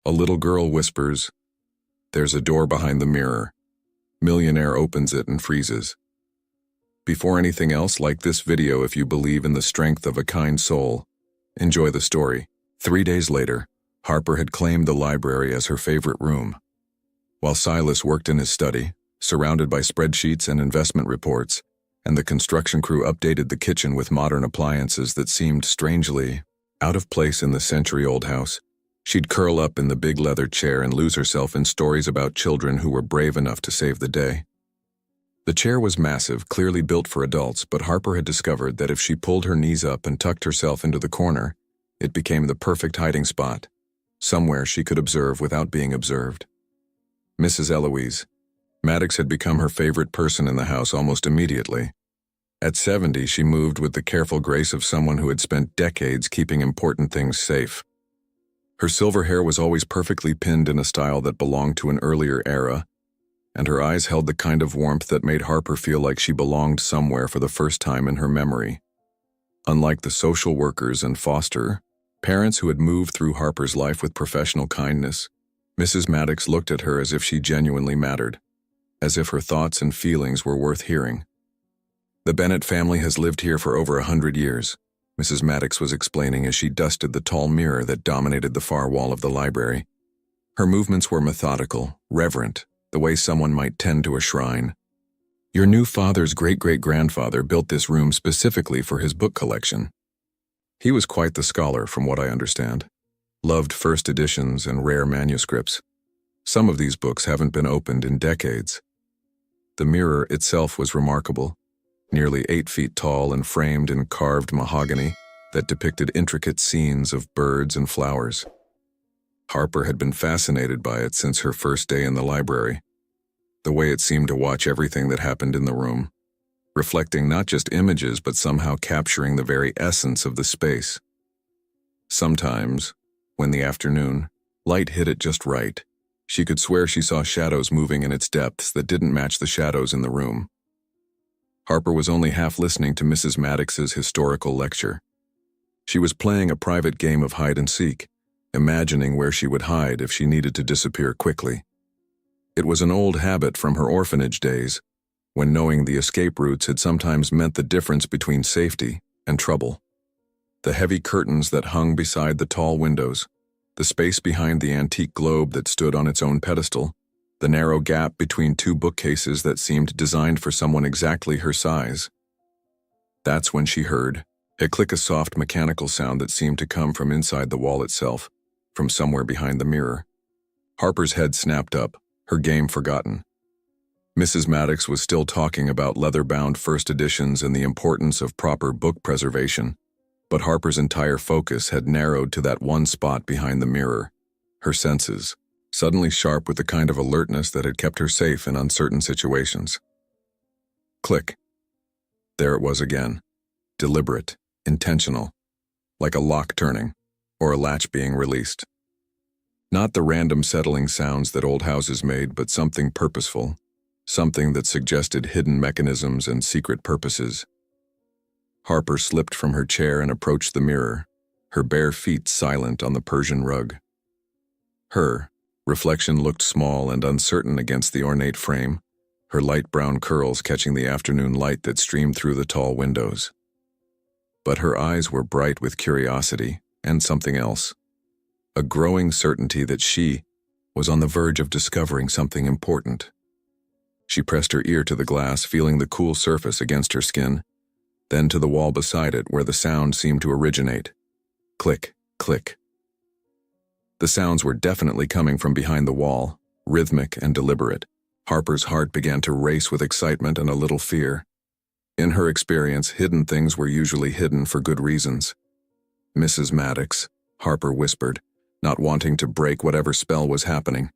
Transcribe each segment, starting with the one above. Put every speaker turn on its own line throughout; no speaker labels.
A little girl whispers, "There's a door behind the mirror." Millionaire opens it and freezes. Before anything else, like this video if you believe in the strength of a kind soul. Enjoy the story. 3 days later, Harper had claimed the library as her favorite room. While Silas worked in his study, surrounded by spreadsheets and investment reports, and the construction crew updated the kitchen with modern appliances that seemed strangely out of place in the century-old house, she'd curl up in the big leather chair and lose herself in stories about children who were brave enough to save the day. The chair was massive, clearly built for adults, but Harper had discovered that if she pulled her knees up and tucked herself into the corner, it became the perfect hiding spot, somewhere she could observe without being observed. Mrs. Eloise. Maddox had become her favorite person in the house almost immediately. At 70, she moved with the careful grace of someone who had spent decades keeping important things safe. Her silver hair was always perfectly pinned in a style that belonged to an earlier era, and her eyes held the kind of warmth that made Harper feel like she belonged somewhere for the first time in her memory. Unlike the social workers and foster parents who had moved through Harper's life with professional kindness, Mrs. Maddox looked at her as if she genuinely mattered, as if her thoughts and feelings were worth hearing. "The Bennett family has lived here for over 100 years, Mrs. Maddox was explaining as she dusted the tall mirror that dominated the far wall of the library. Her movements were methodical, reverent, the way someone might tend to a shrine. "Your new father's great-great-grandfather built this room specifically for his book collection. He was quite the scholar, from what I understand. Loved first editions and rare manuscripts. Some of these books haven't been opened in decades." The mirror itself was remarkable, nearly 8 feet tall and framed in carved mahogany that depicted intricate scenes of birds and flowers. Harper had been fascinated by it since her first day in the library, the way it seemed to watch everything that happened in the room, reflecting not just images but somehow capturing the very essence of the space. Sometimes, when the afternoon light hit it just right, she could swear she saw shadows moving in its depths that didn't match the shadows in the room. Harper was only half listening to Mrs. Maddox's historical lecture. She was playing a private game of hide-and-seek, imagining where she would hide if she needed to disappear quickly. It was an old habit from her orphanage days, when knowing the escape routes had sometimes meant the difference between safety and trouble. The heavy curtains that hung beside the tall windows, the space behind the antique globe that stood on its own pedestal, the narrow gap between 2 bookcases that seemed designed for someone exactly her size. That's when she heard a click, a soft mechanical sound that seemed to come from inside the wall itself, from somewhere behind the mirror. Harper's head snapped up, her game forgotten. Mrs. Maddox was still talking about leather-bound first editions and the importance of proper book preservation, but Harper's entire focus had narrowed to that one spot behind the mirror, her senses, suddenly sharp with the kind of alertness that had kept her safe in uncertain situations. Click. There it was again, deliberate, intentional, like a lock turning, or a latch being released. Not the random settling sounds that old houses made, but something purposeful, something that suggested hidden mechanisms and secret purposes. Harper slipped from her chair and approached the mirror, her bare feet silent on the Persian rug. Her reflection looked small and uncertain against the ornate frame, her light brown curls catching the afternoon light that streamed through the tall windows. But her eyes were bright with curiosity and something else, a growing certainty that she was on the verge of discovering something important. She pressed her ear to the glass, feeling the cool surface against her skin, then to the wall beside it where the sound seemed to originate. Click, click. The sounds were definitely coming from behind the wall, rhythmic and deliberate. Harper's heart began to race with excitement and a little fear. In her experience, hidden things were usually hidden for good reasons. "Mrs. Maddox," Harper whispered, not wanting to break whatever spell was happening,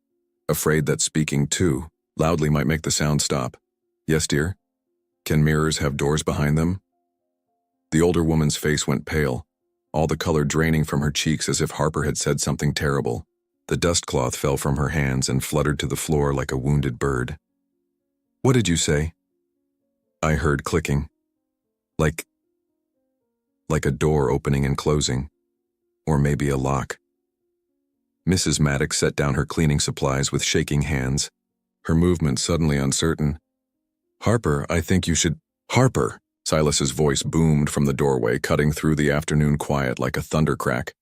afraid that speaking too loudly might make the sound stop. "Yes, dear? Can mirrors have doors behind them?" The older woman's face went pale, all the color draining from her cheeks as if Harper had said something terrible. The dust cloth fell from her hands and fluttered to the floor like a wounded bird. "What did you say?" I heard clicking. Like a door opening and closing, or maybe a lock. Mrs. Maddox set down her cleaning supplies with shaking hands, her movement suddenly uncertain. "Harper, I think you should—" "Harper!" Silas's voice boomed from the doorway, cutting through the afternoon quiet like a thundercrack.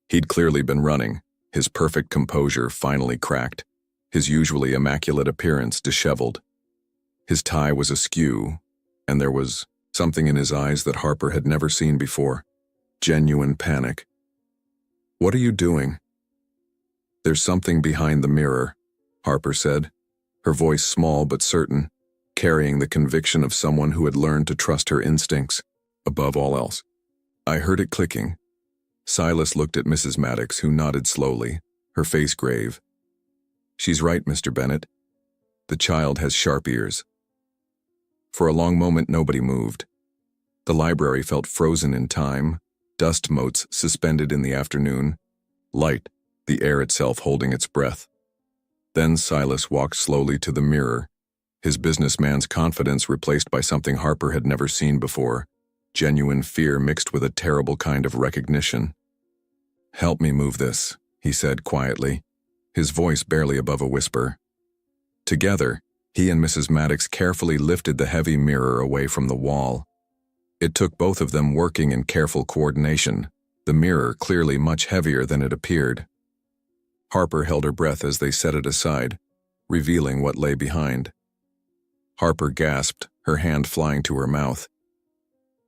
He'd clearly been running, his perfect composure finally cracked, his usually immaculate appearance disheveled. His tie was askew, and there was something in his eyes that Harper had never seen before. Genuine panic. "What are you doing?" "There's something behind the mirror," Harper said, her voice small but certain, carrying the conviction of someone who had learned to trust her instincts, above all else. "I heard it clicking." Silas looked at Mrs. Maddox, who nodded slowly, her face grave. "She's right, Mr. Bennett. The child has sharp ears." For a long moment nobody moved. The library felt frozen in time, dust motes suspended in the afternoon, light, the air itself holding its breath. Then Silas walked slowly to the mirror, his businessman's confidence replaced by something Harper had never seen before, genuine fear mixed with a terrible kind of recognition. "Help me move this," he said quietly, his voice barely above a whisper. Together, he and Mrs. Maddox carefully lifted the heavy mirror away from the wall. It took both of them working in careful coordination, the mirror clearly much heavier than it appeared. Harper held her breath as they set it aside, revealing what lay behind. Harper gasped, her hand flying to her mouth.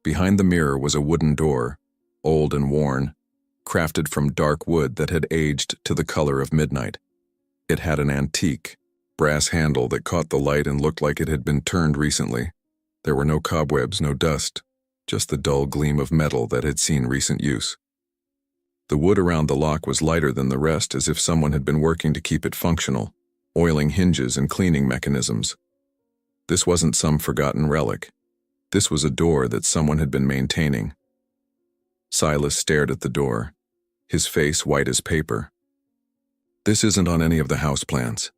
Behind the mirror was a wooden door, old and worn, crafted from dark wood that had aged to the color of midnight. It had an antique, brass handle that caught the light and looked like it had been turned recently. There were no cobwebs, no dust, just the dull gleam of metal that had seen recent use. The wood around the lock was lighter than the rest, as if someone had been working to keep it functional, oiling hinges and cleaning mechanisms. This wasn't some forgotten relic. This was a door that someone had been maintaining. Silas stared at the door, his face white as paper. "This isn't on any of the house plans."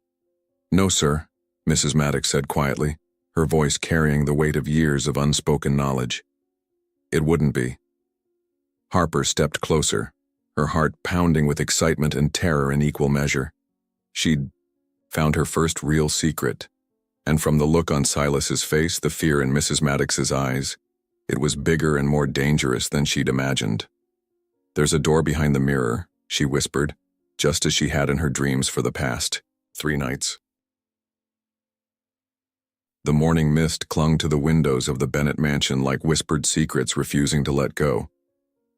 "No, sir," Mrs. Maddox said quietly, her voice carrying the weight of years of unspoken knowledge. "It wouldn't be." Harper stepped closer, her heart pounding with excitement and terror in equal measure. She'd found her first real secret, and from the look on Silas's face, the fear in Mrs. Maddox's eyes, it was bigger and more dangerous than she'd imagined. "There's a door behind the mirror," she whispered, just as she had in her dreams for the past 3 nights. The morning mist clung to the windows of the Bennett mansion like whispered secrets refusing to let go.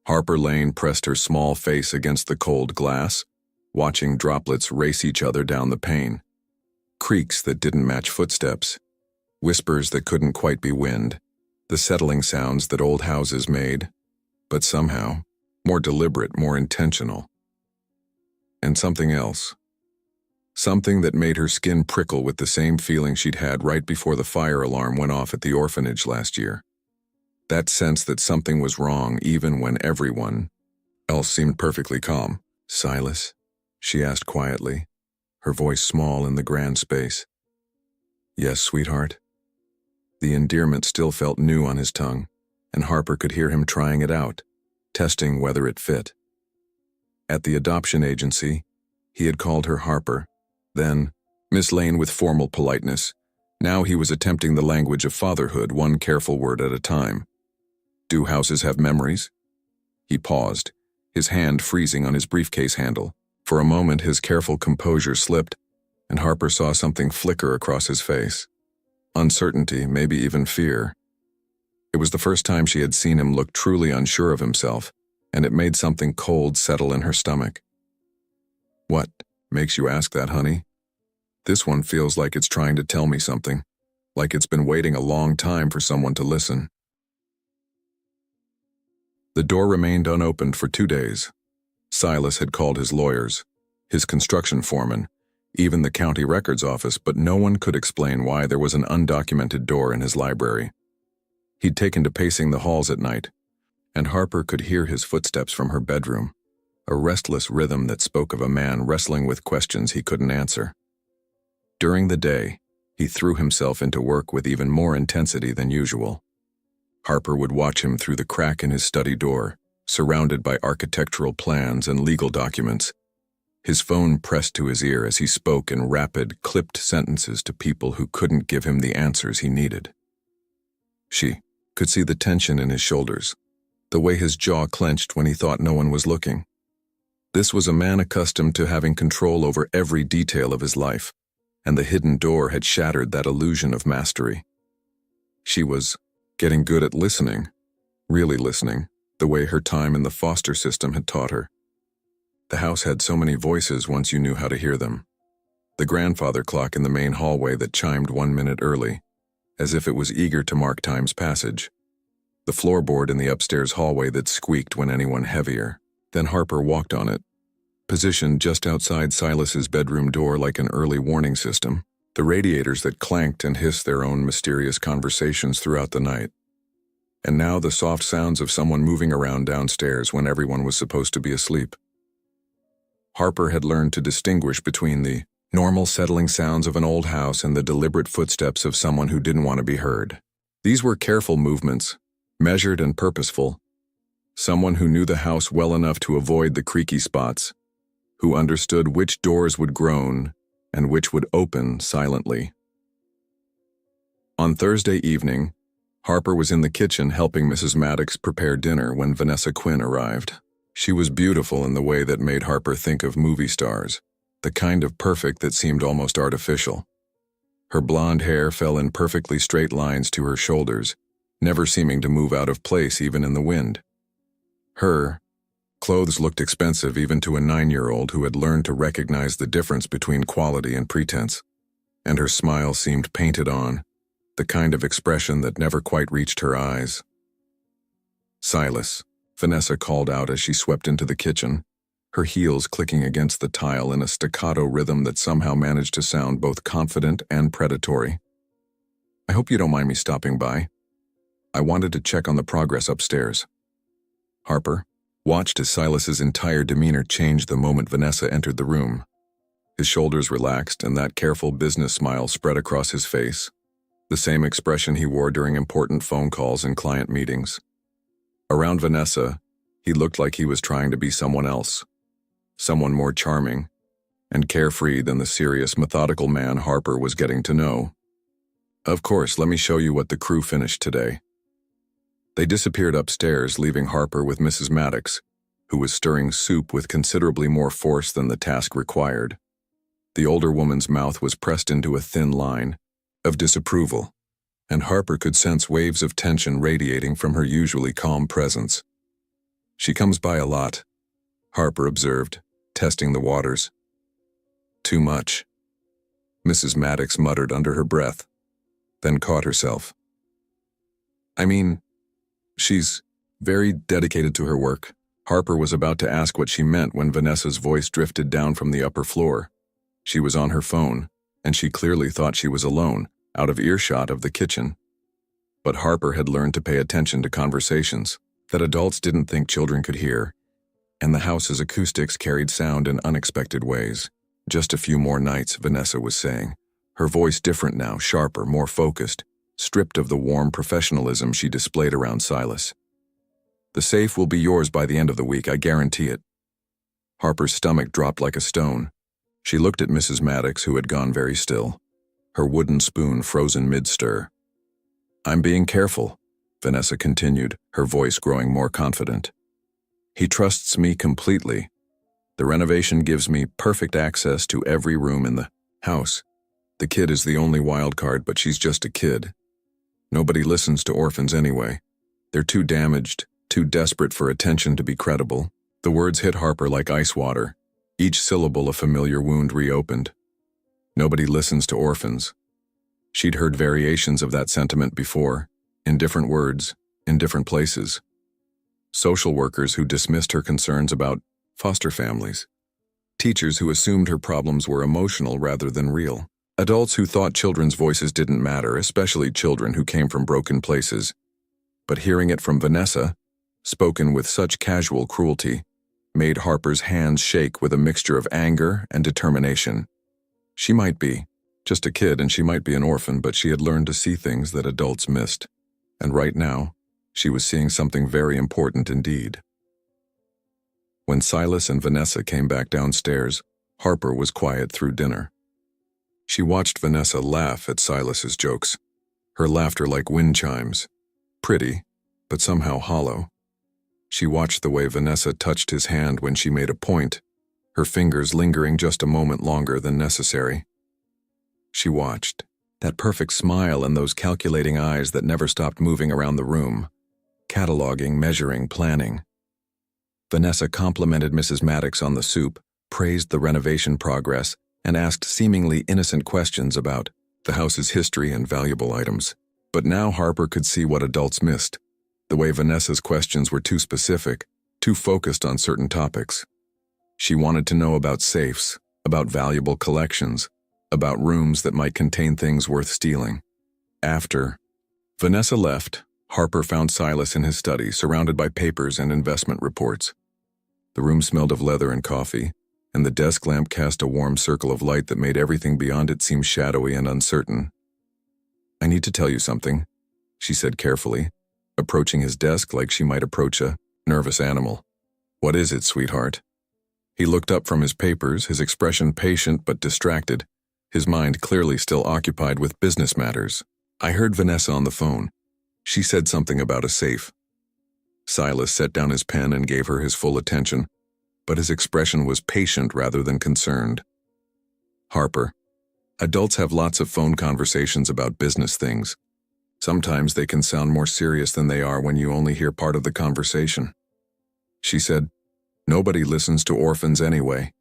Harper Lane pressed her small face against the cold glass, watching droplets race each other down the pane. Creaks that didn't match footsteps, whispers that couldn't quite be wind, the settling sounds that old houses made, but somehow more deliberate, more intentional. And something else. Something that made her skin prickle with the same feeling she'd had right before the fire alarm went off at the orphanage last year. That sense that something was wrong even when everyone else seemed perfectly calm. "Silas?" she asked quietly, her voice small in the grand space. "Yes, sweetheart." The endearment still felt new on his tongue, and Harper could hear him trying it out, testing whether it fit. At the adoption agency, he had called her Harper, then Miss Lane with formal politeness. Now he was attempting the language of fatherhood, one careful word at a time. "Do houses have memories?" He paused, his hand freezing on his briefcase handle. For a moment his careful composure slipped, and Harper saw something flicker across his face. Uncertainty, maybe even fear. It was the first time she had seen him look truly unsure of himself, and it made something cold settle in her stomach. "What makes you ask that, honey? This one feels like it's trying to tell me something, like it's been waiting a long time for someone to listen." The door remained unopened for 2 days. Silas had called his lawyers, his construction foreman, even the county records office, but no one could explain why there was an undocumented door in his library. He'd taken to pacing the halls at night, and Harper could hear his footsteps from her bedroom, a restless rhythm that spoke of a man wrestling with questions he couldn't answer. During the day, he threw himself into work with even more intensity than usual. Harper would watch him through the crack in his study door, surrounded by architectural plans and legal documents, His phone pressed to his ear as he spoke in rapid, clipped sentences to people who couldn't give him the answers he needed. She could see the tension in his shoulders, the way his jaw clenched when he thought no one was looking. This was a man accustomed to having control over every detail of his life, and the hidden door had shattered that illusion of mastery. She was getting good at listening, really listening, the way her time in the foster system had taught her. The house had so many voices once you knew how to hear them. The grandfather clock in the main hallway that chimed 1 minute early, as if it was eager to mark time's passage. The floorboard in the upstairs hallway that squeaked when anyone heavier than Harper walked on it, positioned just outside Silas's bedroom door like an early warning system. The radiators that clanked and hissed their own mysterious conversations throughout the night. And now the soft sounds of someone moving around downstairs when everyone was supposed to be asleep. Harper had learned to distinguish between the normal settling sounds of an old house and the deliberate footsteps of someone who didn't want to be heard. These were careful movements, measured and purposeful. Someone who knew the house well enough to avoid the creaky spots, who understood which doors would groan and which would open silently. On Thursday evening, Harper was in the kitchen helping Mrs. Maddox prepare dinner when Vanessa Quinn arrived. She was beautiful in the way that made Harper think of movie stars, the kind of perfect that seemed almost artificial. Her blonde hair fell in perfectly straight lines to her shoulders, never seeming to move out of place even in the wind. Her clothes looked expensive even to a 9-year-old who had learned to recognize the difference between quality and pretense, and her smile seemed painted on, the kind of expression that never quite reached her eyes. "Silas," Vanessa called out as she swept into the kitchen, her heels clicking against the tile in a staccato rhythm that somehow managed to sound both confident and predatory. "I hope you don't mind me stopping by. I wanted to check on the progress upstairs." Harper watched as Silas's entire demeanor changed the moment Vanessa entered the room. His shoulders relaxed and that careful business smile spread across his face, the same expression he wore during important phone calls and client meetings. Around Vanessa, he looked like he was trying to be someone else, someone more charming and carefree than the serious, methodical man Harper was getting to know. "Of course, let me show you what the crew finished today." They disappeared upstairs, leaving Harper with Mrs. Maddox, who was stirring soup with considerably more force than the task required. The older woman's mouth was pressed into a thin line of disapproval, and Harper could sense waves of tension radiating from her usually calm presence. "She comes by a lot," Harper observed, testing the waters. "Too much," Mrs. Maddox muttered under her breath, then caught herself. "I mean, she's very dedicated to her work." Harper was about to ask what she meant when Vanessa's voice drifted down from the upper floor. She was on her phone, and she clearly thought she was alone, out of earshot of the kitchen. But Harper had learned to pay attention to conversations that adults didn't think children could hear, and the house's acoustics carried sound in unexpected ways. "Just a few more nights," Vanessa was saying, her voice different now, sharper, more focused, stripped of the warm professionalism she displayed around Silas. "The safe will be yours by the end of the week, I guarantee it." Harper's stomach dropped like a stone. She looked at Mrs. Maddox, who had gone very still, her wooden spoon frozen mid-stir. "I'm being careful," Vanessa continued, her voice growing more confident. "He trusts me completely. The renovation gives me perfect access to every room in the house. The kid is the only wild card, but she's just a kid. Nobody listens to orphans anyway. They're too damaged, too desperate for attention to be credible." The words hit Harper like ice water, each syllable a familiar wound reopened. Nobody listens to orphans. She'd heard variations of that sentiment before, in different words, in different places. Social workers who dismissed her concerns about foster families. Teachers who assumed her problems were emotional rather than real. Adults who thought children's voices didn't matter, especially children who came from broken places. But hearing it from Vanessa, spoken with such casual cruelty, made Harper's hands shake with a mixture of anger and determination. She might be just a kid and she might be an orphan, but she had learned to see things that adults missed. And right now, she was seeing something very important indeed. When Silas and Vanessa came back downstairs, Harper was quiet through dinner. She watched Vanessa laugh at Silas's jokes, her laughter like wind chimes, pretty, but somehow hollow. She watched the way Vanessa touched his hand when she made a point, her fingers lingering just a moment longer than necessary. She watched, that perfect smile and those calculating eyes that never stopped moving around the room, cataloging, measuring, planning. Vanessa complimented Mrs. Maddox on the soup, praised the renovation progress, and asked seemingly innocent questions about the house's history and valuable items. But now Harper could see what adults missed, the way Vanessa's questions were too specific, too focused on certain topics. She wanted to know about safes, about valuable collections, about rooms that might contain things worth stealing. After Vanessa left, Harper found Silas in his study, surrounded by papers and investment reports. The room smelled of leather and coffee, and the desk lamp cast a warm circle of light that made everything beyond it seem shadowy and uncertain. "I need to tell you something," she said carefully, approaching his desk like she might approach a nervous animal. "What is it, sweetheart?" He looked up from his papers, his expression patient but distracted, his mind clearly still occupied with business matters. "I heard Vanessa on the phone. She said something about a safe." Silas set down his pen and gave her his full attention, but his expression was patient rather than concerned. "Harper, adults have lots of phone conversations about business things. Sometimes they can sound more serious than they are when you only hear part of the conversation." She said, "Nobody listens to orphans anyway."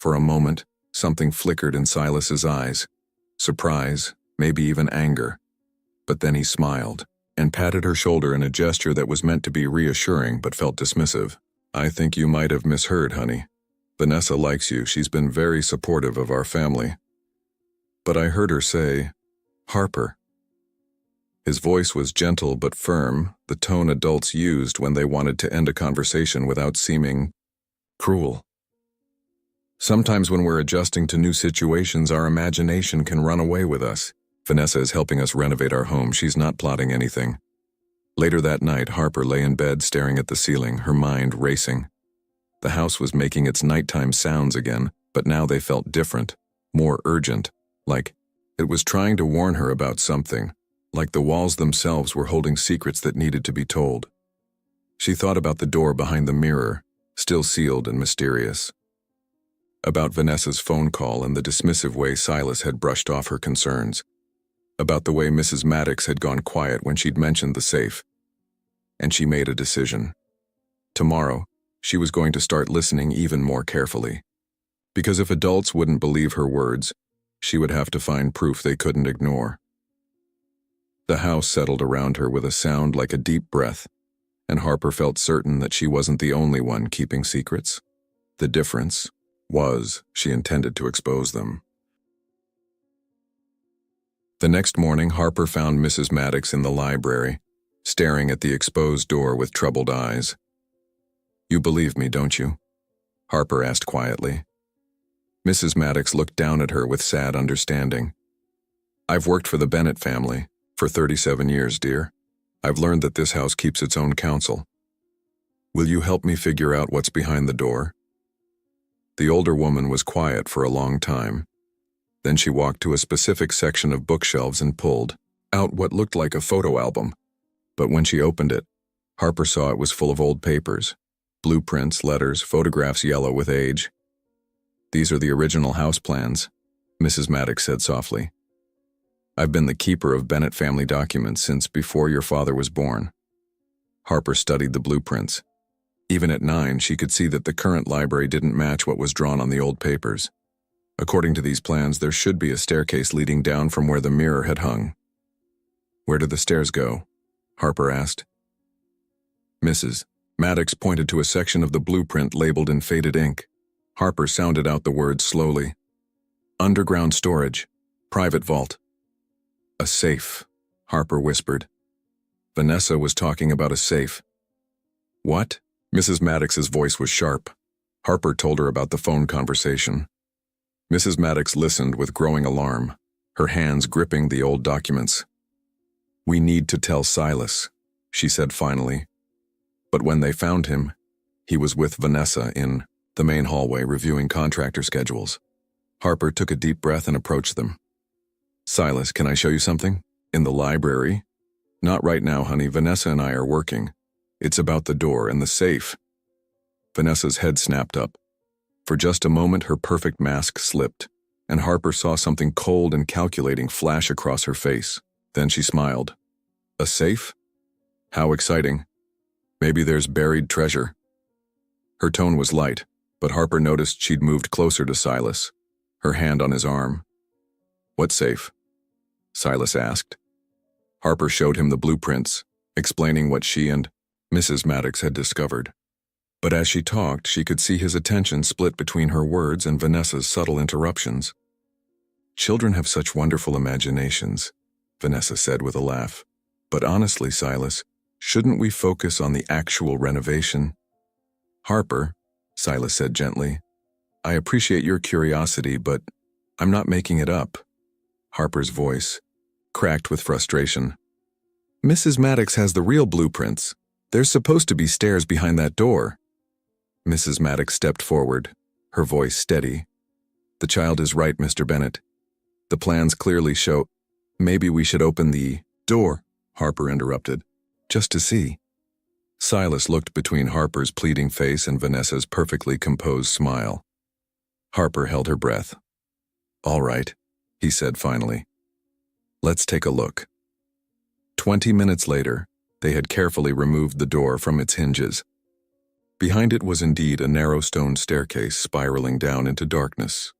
For a moment, something flickered in Silas's eyes. Surprise, maybe even anger. But then he smiled and patted her shoulder in a gesture that was meant to be reassuring but felt dismissive. "I think you might have misheard, honey. Vanessa likes you. She's been very supportive of our family. But I heard her say, Harper." His voice was gentle but firm, the tone adults used when they wanted to end a conversation without seeming cruel. "Sometimes when we're adjusting to new situations, our imagination can run away with us. Vanessa is helping us renovate our home. She's not plotting anything." Later that night, Harper lay in bed staring at the ceiling, her mind racing. The house was making its nighttime sounds again, but now they felt different, more urgent, like it was trying to warn her about something, like the walls themselves were holding secrets that needed to be told. She thought about the door behind the mirror, still sealed and mysterious. About Vanessa's phone call and the dismissive way Silas had brushed off her concerns. About the way Mrs. Maddox had gone quiet when she'd mentioned the safe. And she made a decision. Tomorrow, she was going to start listening even more carefully. Because if adults wouldn't believe her words, she would have to find proof they couldn't ignore. The house settled around her with a sound like a deep breath, and Harper felt certain that she wasn't the only one keeping secrets. The difference was she intended to expose them. The next morning, Harper found Mrs. Maddox in the library, staring at the exposed door with troubled eyes. "You believe me, don't you?" Harper asked quietly. Mrs. Maddox looked down at her with sad understanding. "I've worked for the Bennett family for 37 years, dear. I've learned that this house keeps its own counsel. Will you help me figure out what's behind the door?" The older woman was quiet for a long time. Then she walked to a specific section of bookshelves and pulled out what looked like a photo album. But when she opened it, Harper saw it was full of old papers, blueprints, letters, photographs yellow with age. "These are the original house plans," Mrs. Maddox said softly. "I've been the keeper of Bennett family documents since before your father was born." Harper studied the blueprints. Even at 9, she could see that the current library didn't match what was drawn on the old papers. According to these plans, there should be a staircase leading down from where the mirror had hung. "Where do the stairs go?" Harper asked. Mrs. Maddox pointed to a section of the blueprint labeled in faded ink. Harper sounded out the words slowly. "Underground storage. Private vault." "A safe," Harper whispered. Vanessa was talking about a safe. "What?" Mrs. Maddox's voice was sharp. Harper told her about the phone conversation. Mrs. Maddox listened with growing alarm, her hands gripping the old documents. "We need to tell Silas," she said finally. But when they found him, he was with Vanessa in the main hallway reviewing contractor schedules. Harper took a deep breath and approached them. "Silas, can I show you something? In the library?" "Not right now, honey. Vanessa and I are working. It's about the door and the safe." Vanessa's head snapped up. For just a moment, her perfect mask slipped, and Harper saw something cold and calculating flash across her face. Then she smiled. "A safe? How exciting. Maybe there's buried treasure." Her tone was light, but Harper noticed she'd moved closer to Silas, her hand on his arm. "What safe?" Silas asked. Harper showed him the blueprints, explaining what she and Mrs. Maddox had discovered. But as she talked, she could see his attention split between her words and Vanessa's subtle interruptions. "Children have such wonderful imaginations," Vanessa said with a laugh. "But honestly, Silas, shouldn't we focus on the actual renovation?" "Harper," Silas said gently, "I appreciate your curiosity, but I'm not making it up." Harper's voice cracked with frustration. "Mrs. Maddox has the real blueprints. There's supposed to be stairs behind that door." Mrs. Maddox stepped forward, her voice steady. "The child is right, Mr. Bennett. The plans clearly show—" "Maybe we should open the door," Harper interrupted, "just to see." Silas looked between Harper's pleading face and Vanessa's perfectly composed smile. Harper held her breath. "All right," he said finally. "Let's take a look." 20 minutes later, they had carefully removed the door from its hinges. Behind it was indeed a narrow stone staircase spiraling down into darkness.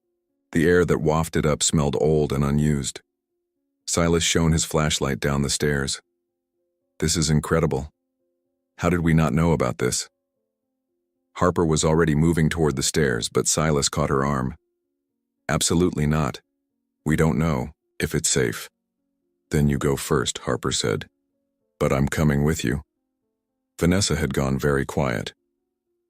The air that wafted up smelled old and unused. Silas shone his flashlight down the stairs. "This is incredible. How did we not know about this?" Harper was already moving toward the stairs, but Silas caught her arm. "Absolutely not. We don't know if it's safe." "Then you go first," Harper said. "But I'm coming with you." Vanessa had gone very quiet.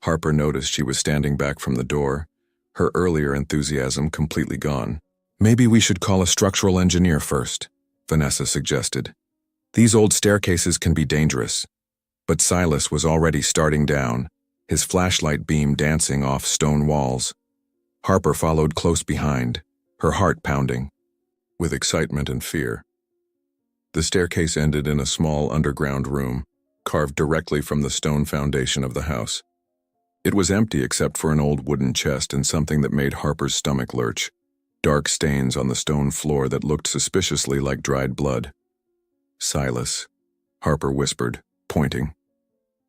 Harper noticed she was standing back from the door, her earlier enthusiasm completely gone. "Maybe we should call a structural engineer first," Vanessa suggested. "These old staircases can be dangerous." But Silas was already starting down, his flashlight beam dancing off stone walls. Harper followed close behind, her heart pounding with excitement and fear. The staircase ended in a small underground room, carved directly from the stone foundation of the house. It was empty except for an old wooden chest and something that made Harper's stomach lurch, dark stains on the stone floor that looked suspiciously like dried blood. "Silas," Harper whispered, pointing.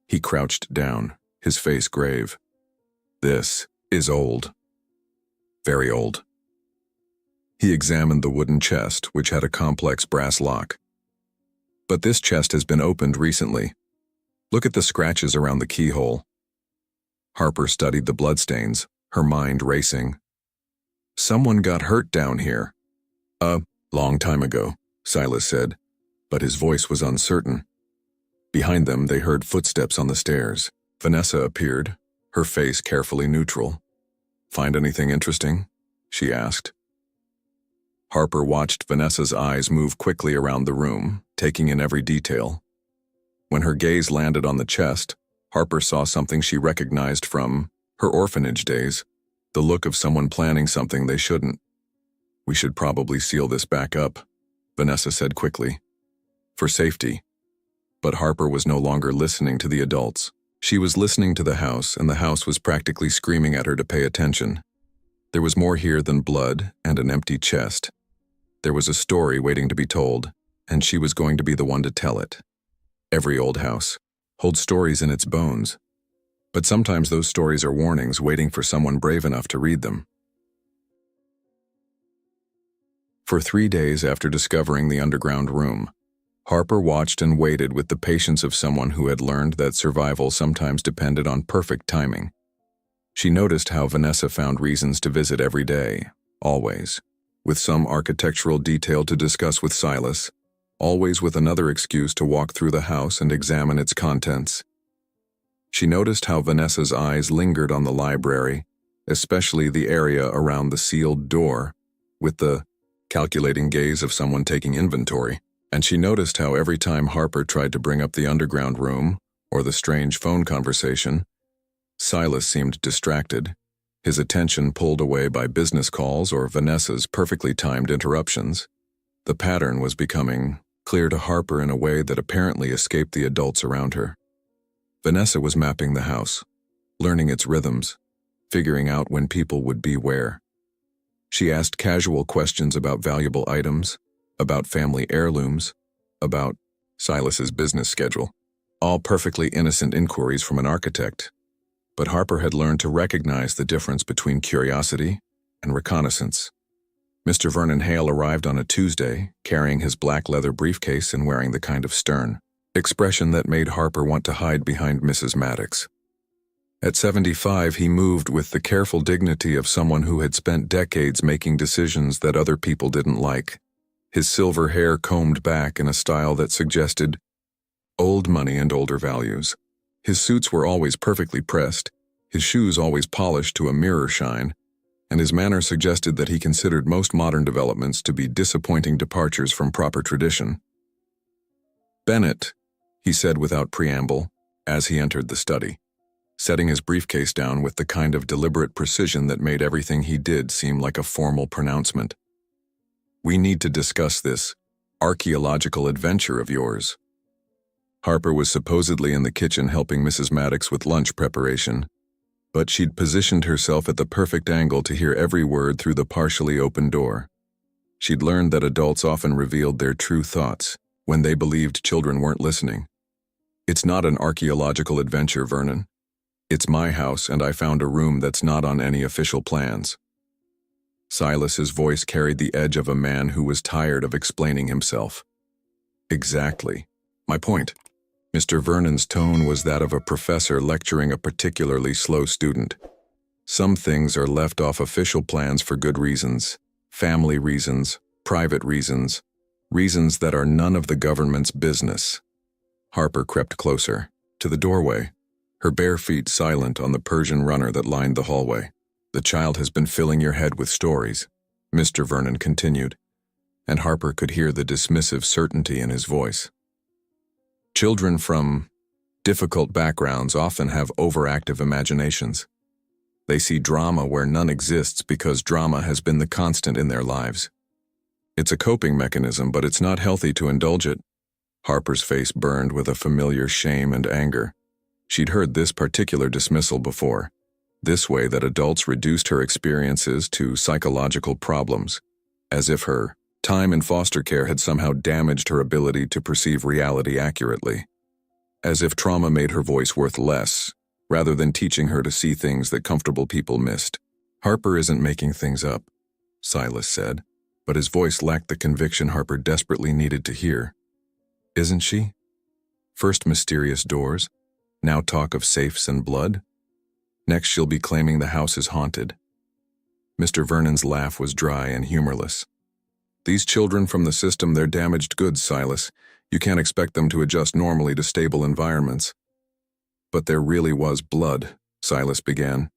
He crouched down, his face grave. "This is old. Very old." He examined the wooden chest, which had a complex brass lock. "But this chest has been opened recently. Look at the scratches around the keyhole." Harper studied the bloodstains, her mind racing. "Someone got hurt down here." "A long time ago," Silas said, but his voice was uncertain. Behind them, they heard footsteps on the stairs. Vanessa appeared, her face carefully neutral. "Find anything interesting?" she asked. Harper watched Vanessa's eyes move quickly around the room, taking in every detail. When her gaze landed on the chest, Harper saw something she recognized from her orphanage days, the look of someone planning something they shouldn't. "We should probably seal this back up," Vanessa said quickly. "For safety." But Harper was no longer listening to the adults. She was listening to the house, and the house was practically screaming at her to pay attention. There was more here than blood and an empty chest. There was a story waiting to be told, and she was going to be the one to tell it. Every old house holds stories in its bones, but sometimes those stories are warnings waiting for someone brave enough to read them. For 3 days after discovering the underground room, Harper watched and waited with the patience of someone who had learned that survival sometimes depended on perfect timing. She noticed how Vanessa found reasons to visit every day, always, with some architectural detail to discuss with Silas, always with another excuse to walk through the house and examine its contents. She noticed how Vanessa's eyes lingered on the library, especially the area around the sealed door, with the calculating gaze of someone taking inventory. And she noticed how every time Harper tried to bring up the underground room or the strange phone conversation, Silas seemed distracted, his attention pulled away by business calls or Vanessa's perfectly timed interruptions. The pattern was becoming clear to Harper in a way that apparently escaped the adults around her. Vanessa was mapping the house, learning its rhythms, figuring out when people would be where. She asked casual questions about valuable items, about family heirlooms, about Silas's business schedule. All perfectly innocent inquiries from an architect. But Harper had learned to recognize the difference between curiosity and reconnaissance. Mr. Vernon Hale arrived on a Tuesday, carrying his black leather briefcase and wearing the kind of stern expression that made Harper want to hide behind Mrs. Maddox. At 75, he moved with the careful dignity of someone who had spent decades making decisions that other people didn't like. His silver hair combed back in a style that suggested old money and older values. His suits were always perfectly pressed, his shoes always polished to a mirror shine, and his manner suggested that he considered most modern developments to be disappointing departures from proper tradition. "Bennett," he said without preamble, as he entered the study, setting his briefcase down with the kind of deliberate precision that made everything he did seem like a formal pronouncement. "We need to discuss this archaeological adventure of yours." Harper was supposedly in the kitchen helping Mrs. Maddox with lunch preparation, but she'd positioned herself at the perfect angle to hear every word through the partially open door. She'd learned that adults often revealed their true thoughts when they believed children weren't listening. "It's not an archaeological adventure, Vernon. It's my house, and I found a room that's not on any official plans." Silas's voice carried the edge of a man who was tired of explaining himself. "Exactly. My point." Mr. Vernon's tone was that of a professor lecturing a particularly slow student. "Some things are left off official plans for good reasons. Family reasons, private reasons, reasons that are none of the government's business." Harper crept closer, to the doorway, her bare feet silent on the Persian runner that lined the hallway. "The child has been filling your head with stories," Mr. Vernon continued, and Harper could hear the dismissive certainty in his voice. "Children from difficult backgrounds often have overactive imaginations. They see drama where none exists because drama has been the constant in their lives. It's a coping mechanism, but it's not healthy to indulge it." Harper's face burned with a familiar shame and anger. She'd heard this particular dismissal before, this way that adults reduced her experiences to psychological problems, as if her time in foster care had somehow damaged her ability to perceive reality accurately, as if trauma made her voice worth less, rather than teaching her to see things that comfortable people missed. "Harper isn't making things up," Silas said, but his voice lacked the conviction Harper desperately needed to hear. "Isn't she? First mysterious doors, now talk of safes and blood. Next she'll be claiming the house is haunted." Mr. Vernon's laugh was dry and humorless. "These children from the system, they're damaged goods, Silas. You can't expect them to adjust normally to stable environments." "But there really was blood," Silas began.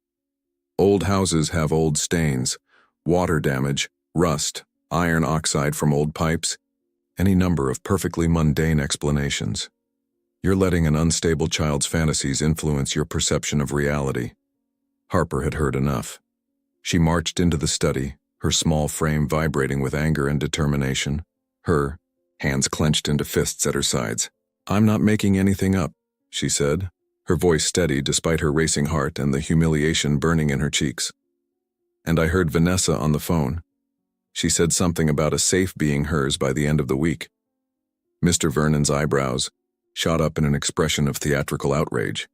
"Old houses have old stains, water damage, rust, iron oxide from old pipes, any number of perfectly mundane explanations. You're letting an unstable child's fantasies influence your perception of reality." Harper had heard enough. She marched into the study, her small frame vibrating with anger and determination, her hands clenched into fists at her sides. "I'm not making anything up," she said, her voice steady despite her racing heart and the humiliation burning in her cheeks. "And I heard Vanessa on the phone. She said something about a safe being hers by the end of the week." Mr. Vernon's eyebrows shot up in an expression of theatrical outrage.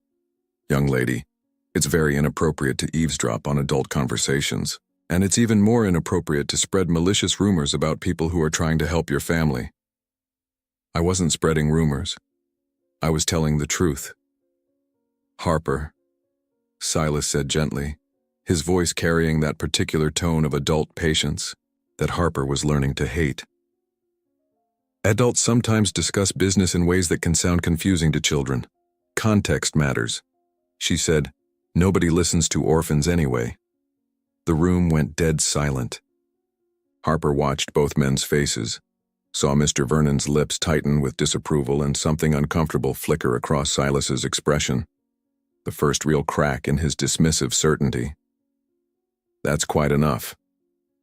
"Young lady, it's very inappropriate to eavesdrop on adult conversations. And it's even more inappropriate to spread malicious rumors about people who are trying to help your family." "I wasn't spreading rumors. I was telling the truth." "Harper," Silas said gently, his voice carrying that particular tone of adult patience that Harper was learning to hate. "Adults sometimes discuss business in ways that can sound confusing to children. Context matters." She said, "Nobody listens to orphans anyway." The room went dead silent. Harper watched both men's faces, saw Mr. Vernon's lips tighten with disapproval and something uncomfortable flicker across Silas's expression, the first real crack in his dismissive certainty. That's quite enough,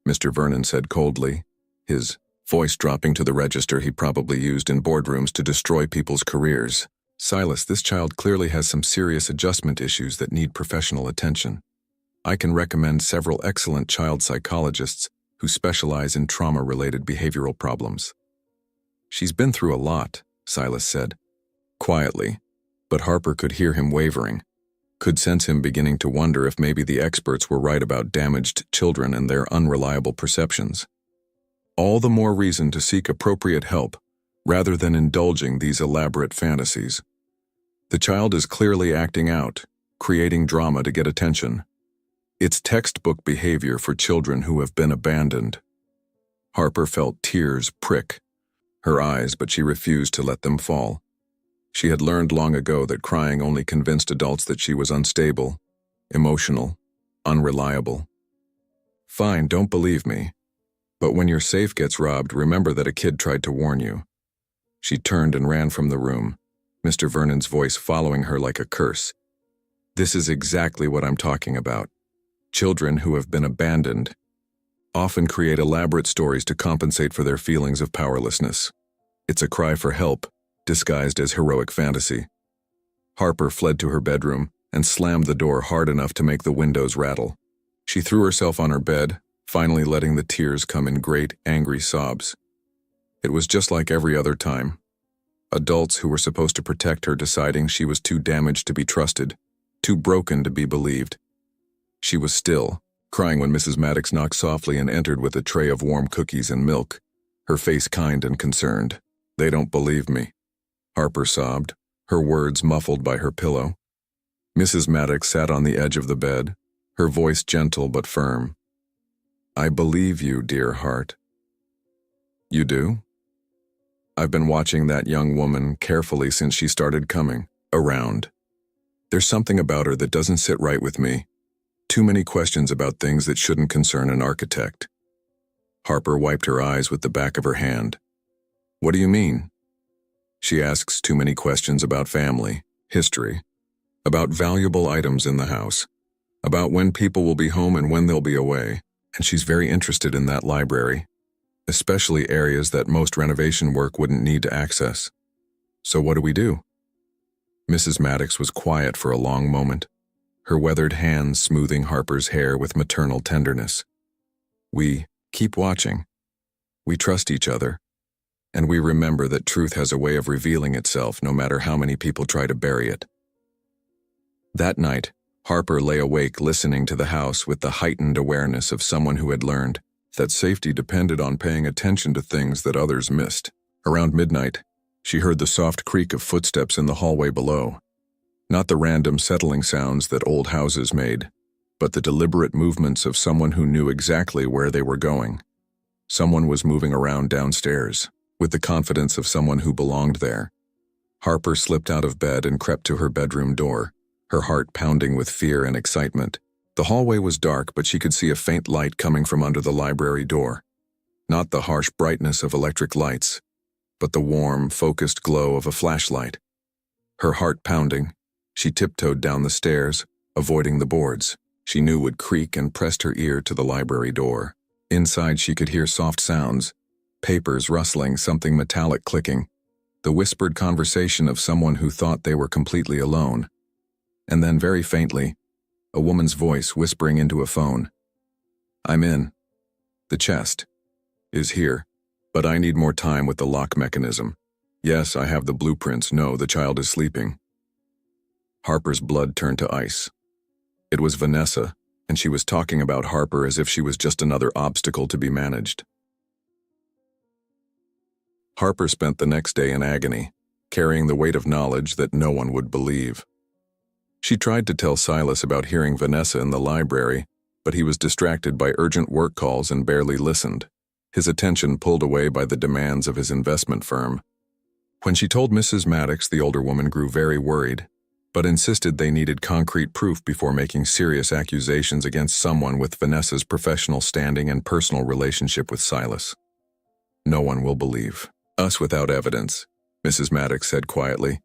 Mr. Vernon said coldly, his voice dropping to the register he probably used in boardrooms to destroy people's careers. Silas, this child clearly has some serious adjustment issues that need professional attention. I can recommend several excellent child psychologists who specialize in trauma-related behavioral problems. She's been through a lot, Silas said, quietly, but Harper could hear him wavering, could sense him beginning to wonder if maybe the experts were right about damaged children and their unreliable perceptions. All the more reason to seek appropriate help rather than indulging these elaborate fantasies. The child is clearly acting out, creating drama to get attention. It's textbook behavior for children who have been abandoned. Harper felt tears prick her eyes, but she refused to let them fall. She had learned long ago that crying only convinced adults that she was unstable, emotional, unreliable. Fine, don't believe me. But when your safe gets robbed, remember that a kid tried to warn you. She turned and ran from the room, Mr. Vernon's voice following her like a curse. This is exactly what I'm talking about. Children who have been abandoned often create elaborate stories to compensate for their feelings of powerlessness. It's a cry for help, disguised as heroic fantasy. Harper fled to her bedroom and slammed the door hard enough to make the windows rattle. She threw herself on her bed, finally letting the tears come in great, angry sobs. It was just like every other time. Adults who were supposed to protect her deciding she was too damaged to be trusted, too broken to be believed. She was still, crying when Mrs. Maddox knocked softly and entered with a tray of warm cookies and milk, her face kind and concerned. They don't believe me, Harper sobbed, her words muffled by her pillow. Mrs. Maddox sat on the edge of the bed, her voice gentle but firm. I believe you, dear heart. You do? I've been watching that young woman carefully since she started coming around. There's something about her that doesn't sit right with me. Too many questions about things that shouldn't concern an architect. Harper wiped her eyes with the back of her hand. What do you mean? She asks too many questions about family, history, about valuable items in the house, about when people will be home and when they'll be away, and she's very interested in that library, especially areas that most renovation work wouldn't need to access. So what do we do? Mrs. Maddox was quiet for a long moment, her weathered hands smoothing Harper's hair with maternal tenderness. We keep watching. We trust each other. And we remember that truth has a way of revealing itself no matter how many people try to bury it. That night, Harper lay awake listening to the house with the heightened awareness of someone who had learned that safety depended on paying attention to things that others missed. Around midnight, she heard the soft creak of footsteps in the hallway below. Not the random settling sounds that old houses made, but the deliberate movements of someone who knew exactly where they were going. Someone was moving around downstairs, with the confidence of someone who belonged there. Harper slipped out of bed and crept to her bedroom door, her heart pounding with fear and excitement. The hallway was dark, but she could see a faint light coming from under the library door. Not the harsh brightness of electric lights, but the warm, focused glow of a flashlight. Her heart pounding, she tiptoed down the stairs, avoiding the boards she knew would creak, and pressed her ear to the library door. Inside she could hear soft sounds, papers rustling, something metallic clicking, the whispered conversation of someone who thought they were completely alone. And then very faintly, a woman's voice whispering into a phone. I'm in. The chest is here, but I need more time with the lock mechanism. Yes, I have the blueprints. No, the child is sleeping. Harper's blood turned to ice. It was Vanessa, and she was talking about Harper as if she was just another obstacle to be managed. Harper spent the next day in agony, carrying the weight of knowledge that no one would believe. She tried to tell Silas about hearing Vanessa in the library, but he was distracted by urgent work calls and barely listened, his attention pulled away by the demands of his investment firm. When she told Mrs. Maddox, the older woman grew very worried, but insisted they needed concrete proof before making serious accusations against someone with Vanessa's professional standing and personal relationship with Silas. No one will believe us without evidence, Mrs. Maddox said quietly,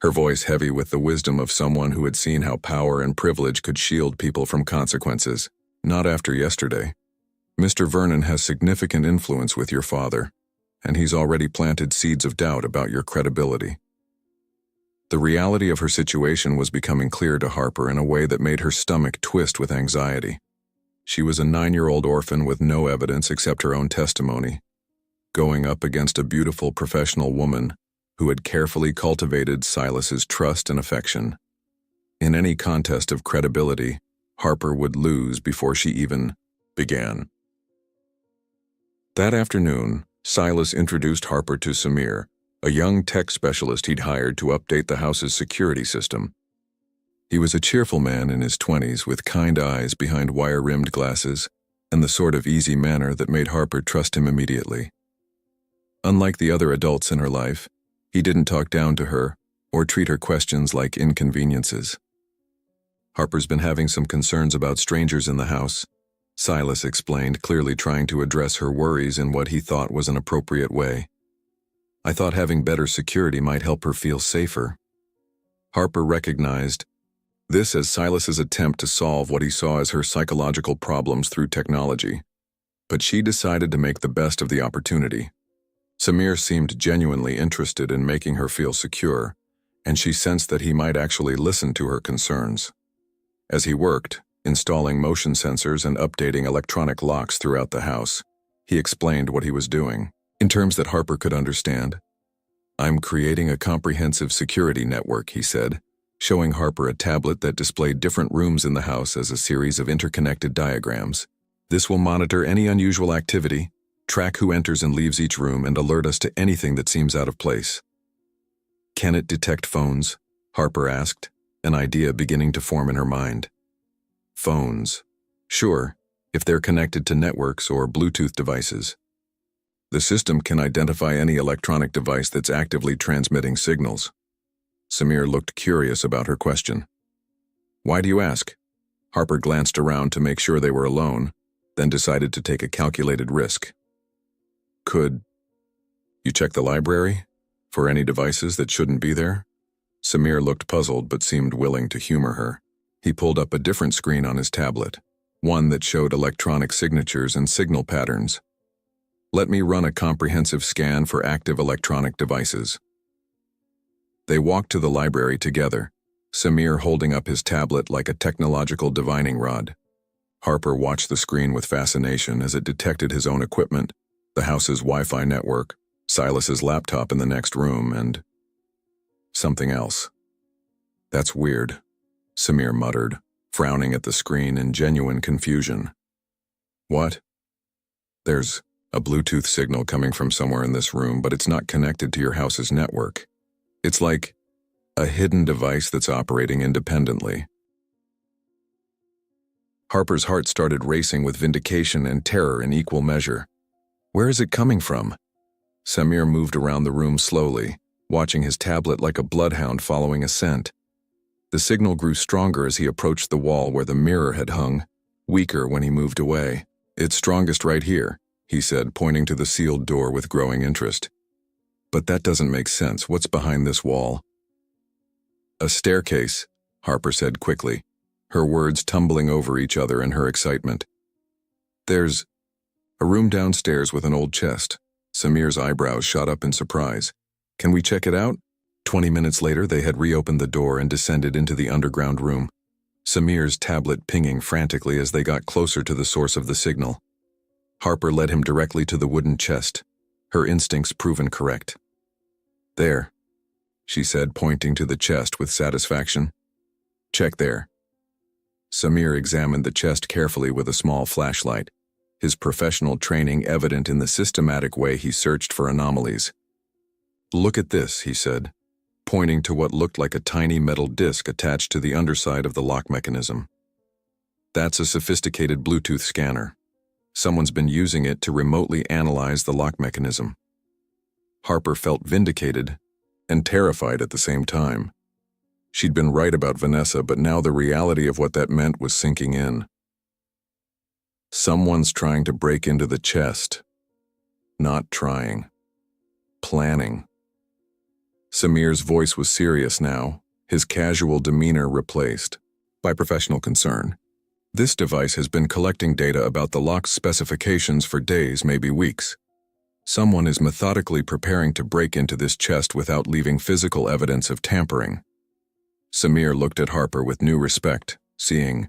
her voice heavy with the wisdom of someone who had seen how power and privilege could shield people from consequences. Not after yesterday. Mr. Vernon has significant influence with your father, and he's already planted seeds of doubt about your credibility. The reality of her situation was becoming clear to Harper in a way that made her stomach twist with anxiety. She was a 9-year-old orphan with no evidence except her own testimony, going up against a beautiful professional woman who had carefully cultivated Silas's trust and affection. In any contest of credibility, Harper would lose before she even began. That afternoon, Silas introduced Harper to Samir, a young tech specialist he'd hired to update the house's security system. He was a cheerful man in his 20s with kind eyes behind wire-rimmed glasses and the sort of easy manner that made Harper trust him immediately. Unlike the other adults in her life, he didn't talk down to her or treat her questions like inconveniences. Harper's been having some concerns about strangers in the house, Silas explained, clearly trying to address her worries in what he thought was an appropriate way. I thought having better security might help her feel safer. Harper recognized this as Silas's attempt to solve what he saw as her psychological problems through technology, but she decided to make the best of the opportunity. Samir seemed genuinely interested in making her feel secure, and she sensed that he might actually listen to her concerns. As he worked, installing motion sensors and updating electronic locks throughout the house, he explained what he was doing, in terms that Harper could understand. I'm creating a comprehensive security network, he said, showing Harper a tablet that displayed different rooms in the house as a series of interconnected diagrams. This will monitor any unusual activity, track who enters and leaves each room, and alert us to anything that seems out of place. Can it detect phones? Harper asked, an idea beginning to form in her mind. Phones. Sure, if they're connected to networks or Bluetooth devices. The system can identify any electronic device that's actively transmitting signals. Samir looked curious about her question. Why do you ask? Harper glanced around to make sure they were alone, then decided to take a calculated risk. Could you check the library for any devices that shouldn't be there? Samir looked puzzled but seemed willing to humor her. He pulled up a different screen on his tablet, one that showed electronic signatures and signal patterns. Let me run a comprehensive scan for active electronic devices. They walked to the library together, Samir holding up his tablet like a technological divining rod. Harper watched the screen with fascination as it detected his own equipment, the house's Wi-Fi network, Silas's laptop in the next room, and something else. That's weird, Samir muttered, frowning at the screen in genuine confusion. What? There's a Bluetooth signal coming from somewhere in this room, but it's not connected to your house's network. It's like a hidden device that's operating independently. Harper's heart started racing with vindication and terror in equal measure. Where is it coming from? Samir moved around the room slowly, watching his tablet like a bloodhound following a scent. The signal grew stronger as he approached the wall where the mirror had hung, weaker when he moved away. It's strongest right here, he said, pointing to the sealed door with growing interest. But that doesn't make sense. What's behind this wall? A staircase, Harper said quickly, her words tumbling over each other in her excitement. There's a room downstairs with an old chest. Samir's eyebrows shot up in surprise. Can we check it out? 20 minutes later, they had reopened the door and descended into the underground room, Samir's tablet pinging frantically as they got closer to the source of the signal. Harper led him directly to the wooden chest, her instincts proven correct. There, she said, pointing to the chest with satisfaction. Check there. Samir examined the chest carefully with a small flashlight, his professional training evident in the systematic way he searched for anomalies. Look at this, he said, pointing to what looked like a tiny metal disc attached to the underside of the lock mechanism. That's a sophisticated Bluetooth scanner. Someone's been using it to remotely analyze the lock mechanism. Harper felt vindicated and terrified at the same time. She'd been right about Vanessa, but now the reality of what that meant was sinking in. Someone's trying to break into the chest. Not trying. Planning. Samir's voice was serious now, his casual demeanor replaced by professional concern. This device has been collecting data about the lock's specifications for days, maybe weeks. Someone is methodically preparing to break into this chest without leaving physical evidence of tampering. Samir looked at Harper with new respect, seeing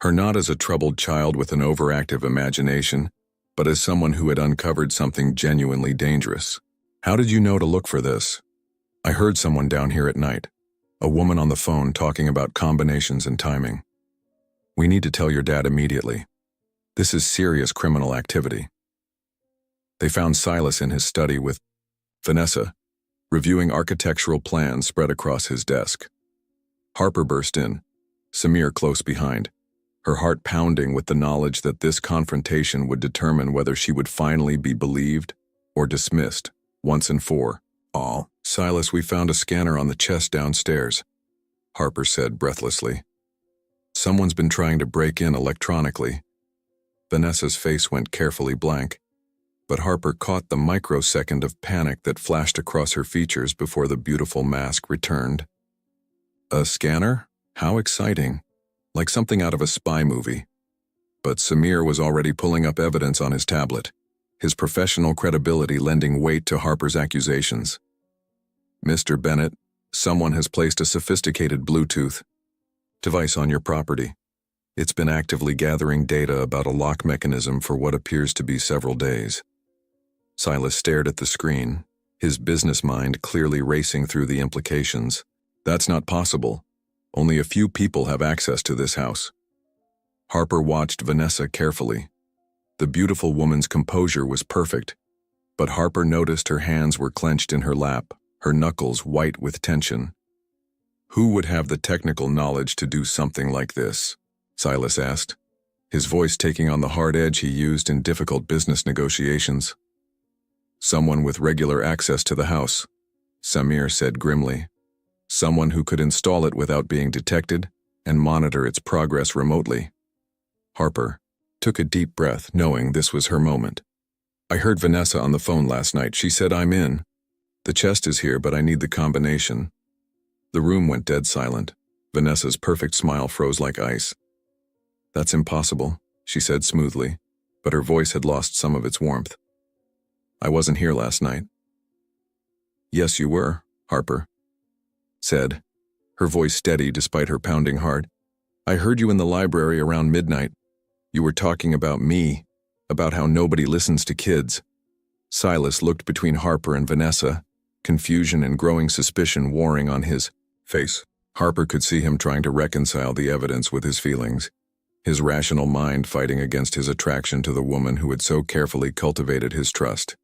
her not as a troubled child with an overactive imagination, but as someone who had uncovered something genuinely dangerous. "How did you know to look for this?" "I heard someone down here at night. A woman on the phone talking about combinations and timing. We need to tell your dad immediately. This is serious criminal activity." They found Silas in his study with Vanessa, reviewing architectural plans spread across his desk. Harper burst in, Samir close behind, her heart pounding with the knowledge that this confrontation would determine whether she would finally be believed or dismissed, once and for all. "Silas, we found a scanner on the chest downstairs," Harper said breathlessly. "Someone's been trying to break in electronically." Vanessa's face went carefully blank, but Harper caught the microsecond of panic that flashed across her features before the beautiful mask returned. "A scanner? How exciting. Like something out of a spy movie." But Samir was already pulling up evidence on his tablet, his professional credibility lending weight to Harper's accusations. "Mr. Bennett, someone has placed a sophisticated Bluetooth device on your property. It's been actively gathering data about a lock mechanism for what appears to be several days." Silas stared at the screen, his business mind clearly racing through the implications. "That's not possible. Only a few people have access to this house." Harper watched Vanessa carefully. The beautiful woman's composure was perfect, but Harper noticed her hands were clenched in her lap, her knuckles white with tension. "Who would have the technical knowledge to do something like this?" Silas asked, his voice taking on the hard edge he used in difficult business negotiations. "Someone with regular access to the house," Samir said grimly. "Someone who could install it without being detected and monitor its progress remotely." Harper took a deep breath, knowing this was her moment. "I heard Vanessa on the phone last night. She said I'm in. The chest is here, but I need the combination." The room went dead silent. Vanessa's perfect smile froze like ice. "That's impossible," she said smoothly, but her voice had lost some of its warmth. "I wasn't here last night." "Yes, you were," Harper said, her voice steady despite her pounding heart. "I heard you in the library around midnight. You were talking about me, about how nobody listens to kids." Silas looked between Harper and Vanessa, confusion and growing suspicion warring on his face. Harper could see him trying to reconcile the evidence with his feelings, his rational mind fighting against his attraction to the woman who had so carefully cultivated his trust.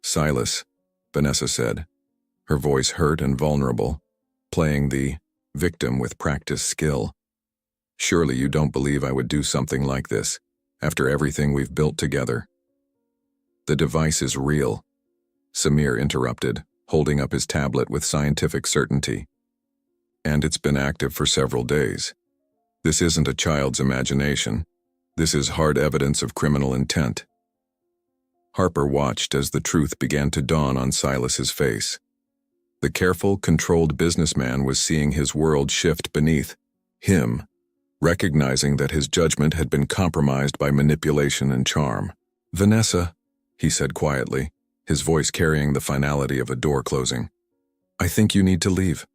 "Silas," Vanessa said, her voice hurt and vulnerable, playing the victim with practiced skill. "Surely you don't believe I would do something like this, after everything we've built together." "The device is real," Samir interrupted, holding up his tablet with scientific certainty. "And it's been active for several days. This isn't a child's imagination. This is hard evidence of criminal intent." Harper watched as the truth began to dawn on Silas's face. The careful, controlled businessman was seeing his world shift beneath him, recognizing that his judgment had been compromised by manipulation and charm. "Vanessa," he said quietly, his voice carrying the finality of a door closing, "I think you need to leave."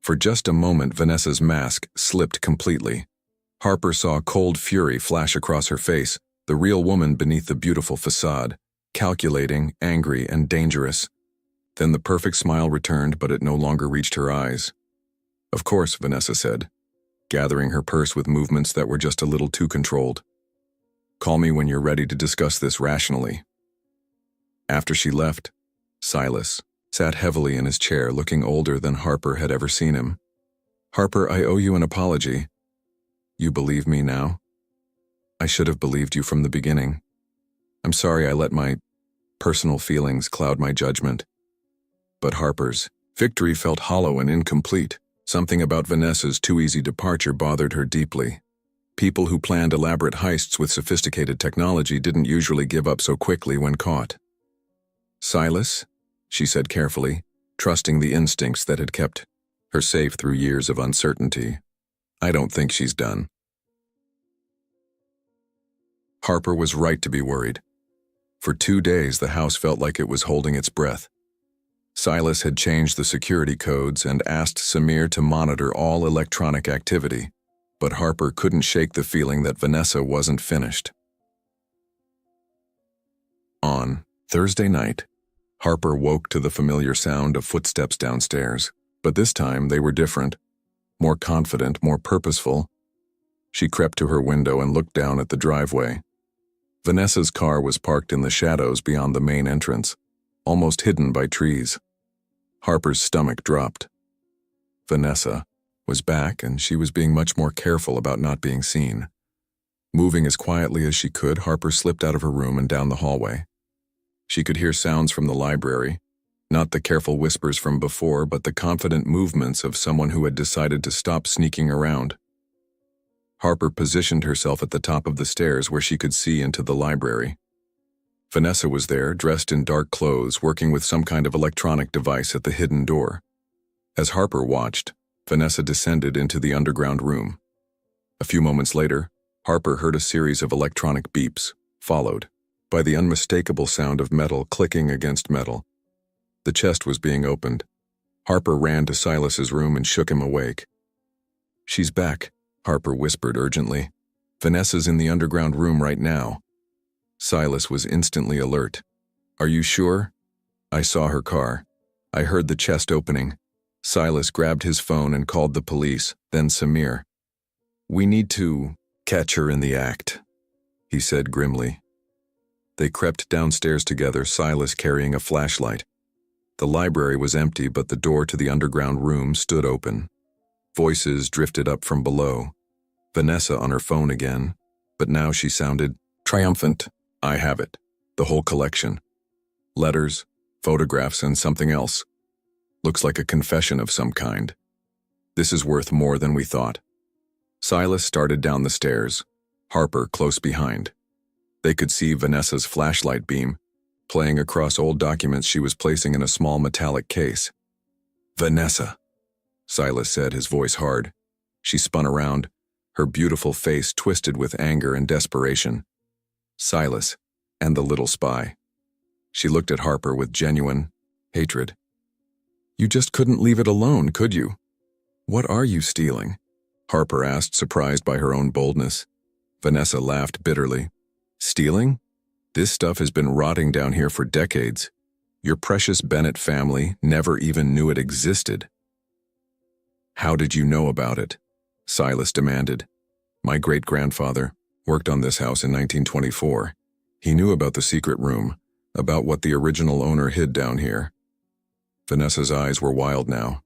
For just a moment, Vanessa's mask slipped completely. Harper saw cold fury flash across her face, the real woman beneath the beautiful facade, calculating, angry, and dangerous. Then the perfect smile returned, but it no longer reached her eyes. "Of course," Vanessa said, gathering her purse with movements that were just a little too controlled. "Call me when you're ready to discuss this rationally." After she left, Silas sat heavily in his chair, looking older than Harper had ever seen him. "Harper, I owe you an apology." "You believe me now?" "I should have believed you from the beginning. I'm sorry I let my personal feelings cloud my judgment." But Harper's victory felt hollow and incomplete. Something about Vanessa's too easy departure bothered her deeply. People who planned elaborate heists with sophisticated technology didn't usually give up so quickly when caught. "Silas," she said carefully, trusting the instincts that had kept her safe through years of uncertainty, "I don't think she's done." Harper was right to be worried. For 2 days, the house felt like it was holding its breath. Silas had changed the security codes and asked Samir to monitor all electronic activity, but Harper couldn't shake the feeling that Vanessa wasn't finished. On Thursday night, Harper woke to the familiar sound of footsteps downstairs, but this time they were different, more confident, more purposeful. She crept to her window and looked down at the driveway. Vanessa's car was parked in the shadows beyond the main entrance, almost hidden by trees. Harper's stomach dropped. Vanessa was back, and she was being much more careful about not being seen. Moving as quietly as she could, Harper slipped out of her room and down the hallway. She could hear sounds from the library, not the careful whispers from before, but the confident movements of someone who had decided to stop sneaking around. Harper positioned herself at the top of the stairs where she could see into the library. Vanessa was there, dressed in dark clothes, working with some kind of electronic device at the hidden door. As Harper watched, Vanessa descended into the underground room. A few moments later, Harper heard a series of electronic beeps, followed by the unmistakable sound of metal clicking against metal. The chest was being opened. Harper ran to Silas's room and shook him awake. "She's back," Harper whispered urgently. "Vanessa's in the underground room right now." Silas was instantly alert. "Are you sure?" "I saw her car. I heard the chest opening." Silas grabbed his phone and called the police, then Samir. "We need to catch her in the act," he said grimly. They crept downstairs together, Silas carrying a flashlight. The library was empty, but the door to the underground room stood open. Voices drifted up from below. Vanessa on her phone again, but now she sounded triumphant. "I have it. The whole collection. Letters, photographs, and something else. Looks like a confession of some kind. This is worth more than we thought." Silas started down the stairs, Harper close behind. They could see Vanessa's flashlight beam, playing across old documents she was placing in a small metallic case. "Vanessa," Silas said, his voice hard. She spun around, her beautiful face twisted with anger and desperation. Silas and the little spy. She looked at Harper with genuine hatred. "You just couldn't leave it alone, could you? What are you stealing?" Harper asked, surprised by her own boldness. Vanessa laughed bitterly. "Stealing? This stuff has been rotting down here for decades. Your precious Bennett family never even knew it existed." "How did you know about it?" Silas demanded. "My great-grandfather worked on this house in 1924. He knew about the secret room, about what the original owner hid down here." Vanessa's eyes were wild now.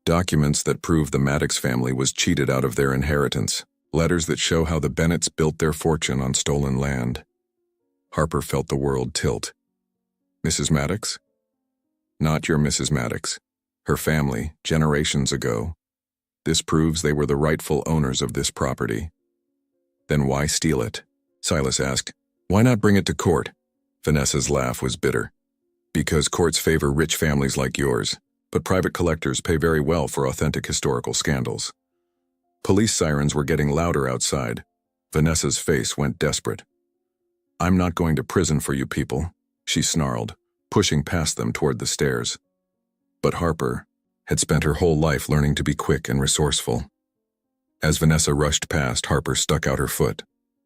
Documents that prove the Maddox family was cheated out of their inheritance. Letters that show how the Bennetts built their fortune on stolen land. Harper felt the world tilt. "Mrs. Maddox?" "Not your Mrs. Maddox. Her family, generations ago. This proves they were the rightful owners of this property." "Then why steal it?" Silas asked. "Why not bring it to court?" Vanessa's laugh was bitter. "Because courts favor rich families like yours, but private collectors pay very well for authentic historical scandals." Police sirens were getting louder outside. Vanessa's face went desperate. "I'm not going to prison for you people," she snarled, pushing past them toward the stairs. But Harper had spent her whole life learning to be quick and resourceful. As Vanessa rushed past, Harper stuck out her foot.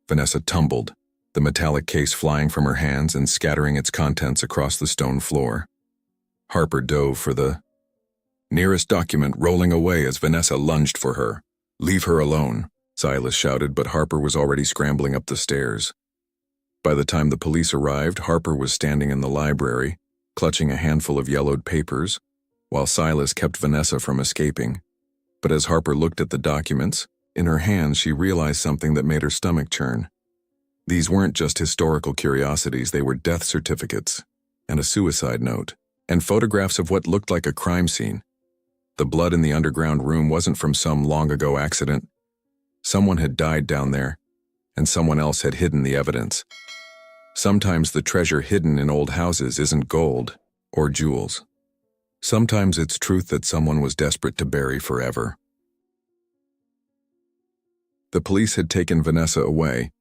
Vanessa tumbled, the metallic case flying from her hands and scattering its contents across the stone floor. Harper dove for the nearest document, rolling away as Vanessa lunged for her. "Leave her alone," Silas shouted, but Harper was already scrambling up the stairs. By the time the police arrived, Harper was standing in the library, clutching a handful of yellowed papers, while Silas kept Vanessa from escaping. But as Harper looked at the documents, in her hands she realized something that made her stomach churn. These weren't just historical curiosities, they were death certificates, and a suicide note, and photographs of what looked like a crime scene. The blood in the underground room wasn't from some long-ago accident. Someone had died down there, and someone else had hidden the evidence. Sometimes the treasure hidden in old houses isn't gold or jewels. Sometimes it's truth that someone was desperate to bury forever. The police had taken Vanessa away,